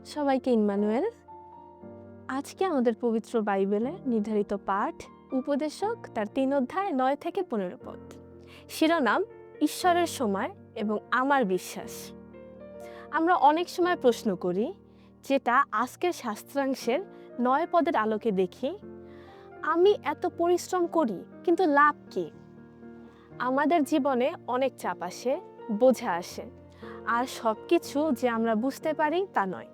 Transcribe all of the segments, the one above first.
সবাইকে ইম্মানুয়েল। আজকে আমাদের পবিত্র বাইবেলে নির্ধারিত পাঠ উপদেশক তার ৩ অধ্যায় ৯ থেকে ১৫ পদ। শিরোনাম ঈশ্বরের সময় এবং আমার বিশ্বাস। আমরা অনেক সময় প্রশ্ন করি, যেটা আজকের শাস্ত্রাংশের ৯ পদের আলোকে দেখি, আমি এত পরিশ্রম করি কিন্তু লাভ কি? আমাদের জীবনে অনেক চাপ আসে, বোঝা আসে, আর সব কিছু যে আমরা বুঝতে পারি তা নয়।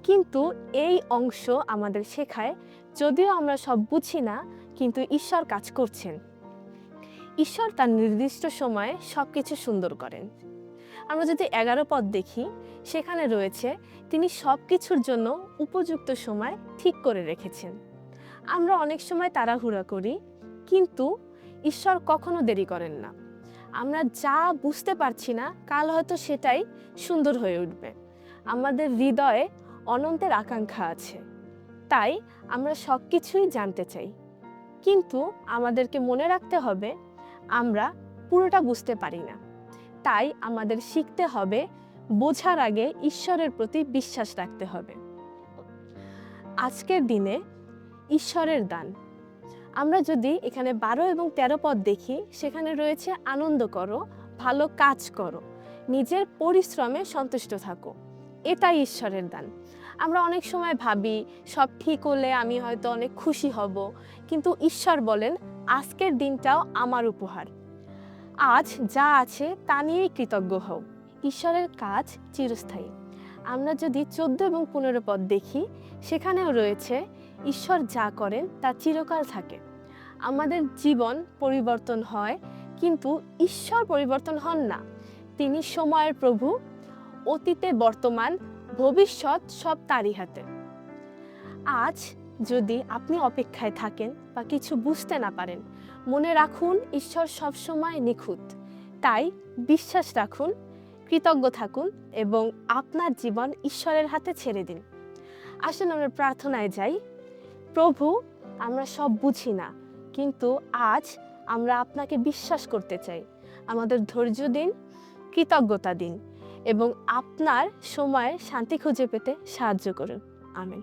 কিন্তু এই অংশ আমাদের শেখায়, যদিও আমরা সব বুঝি না, কিন্তু ঈশ্বর কাজ করছেন। ঈশ্বর তার নির্দিষ্ট সময়ে সব কিছু সুন্দর করেন। আমরা যদি ১১ পদ দেখি, সেখানে রয়েছে তিনি সব কিছুর জন্য উপযুক্ত সময় ঠিক করে রেখেছেন। আমরা অনেক সময় তাড়াহুড়া করি, কিন্তু ঈশ্বর কখনো দেরি করেন না। আমরা যা বুঝতে পারছি না, কাল হয়তো সেটাই সুন্দর হয়ে উঠবে। আমাদের হৃদয়ে অনন্তের আকাঙ্ক্ষা আছে, তাই আমরা সব কিছুই জানতে চাই। কিন্তু আমাদেরকে মনে রাখতে হবে, আমরা পুরোটা বুঝতে পারি না। তাই আমাদের শিখতে হবে, বোঝার আগে ঈশ্বরের প্রতি বিশ্বাস রাখতে হবে। আজকের দিনে ঈশ্বরের দান। আমরা যদি এখানে ১২ এবং ১৩ পদ দেখি, সেখানে রয়েছে আনন্দ করো, ভালো কাজ করো, নিজের পরিশ্রমে সন্তুষ্ট থাকো। এটাই ঈশ্বরের দান। আমরা অনেক সময় ভাবি, সব ঠিক হলে আমি হয়তো অনেক খুশি হব, কিন্তু ঈশ্বর বলেন, আজকের দিনটাও আমার উপহার। আজ যা আছে তা নিয়েই কৃতজ্ঞ হও। ঈশ্বরের কাজ চিরস্থায়ী। আমরা যদি ১৪ এবং ১৫ পদ দেখি, সেখানেও রয়েছে ঈশ্বর যা করেন তা চিরকাল থাকে। আমাদের জীবন পরিবর্তন হয়, কিন্তু ঈশ্বর পরিবর্তন হন না। তিনি সময়ের প্রভু, অতীতে, বর্তমান, ভবিষ্যৎ সব তারই হাতে। আজ যদি আপনি অপেক্ষায় থাকেন বা কিছু বুঝতে না পারেন, মনে রাখুন ঈশ্বর সবসময় নিখুঁত। তাই বিশ্বাস রাখুন, কৃতজ্ঞ থাকুন এবং আপনার জীবন ঈশ্বরের হাতে ছেড়ে দিন। আসুন আমরা প্রার্থনায় যাই। প্রভু, আমরা সব বুঝি না, কিন্তু আজ আমরা আপনাকে বিশ্বাস করতে চাই। আমাদের ধৈর্য দিন, কৃতজ্ঞতা দিন এবং আপনার সময়ে শান্তি খুঁজে পেতে সাহায্য করুন। আমিন।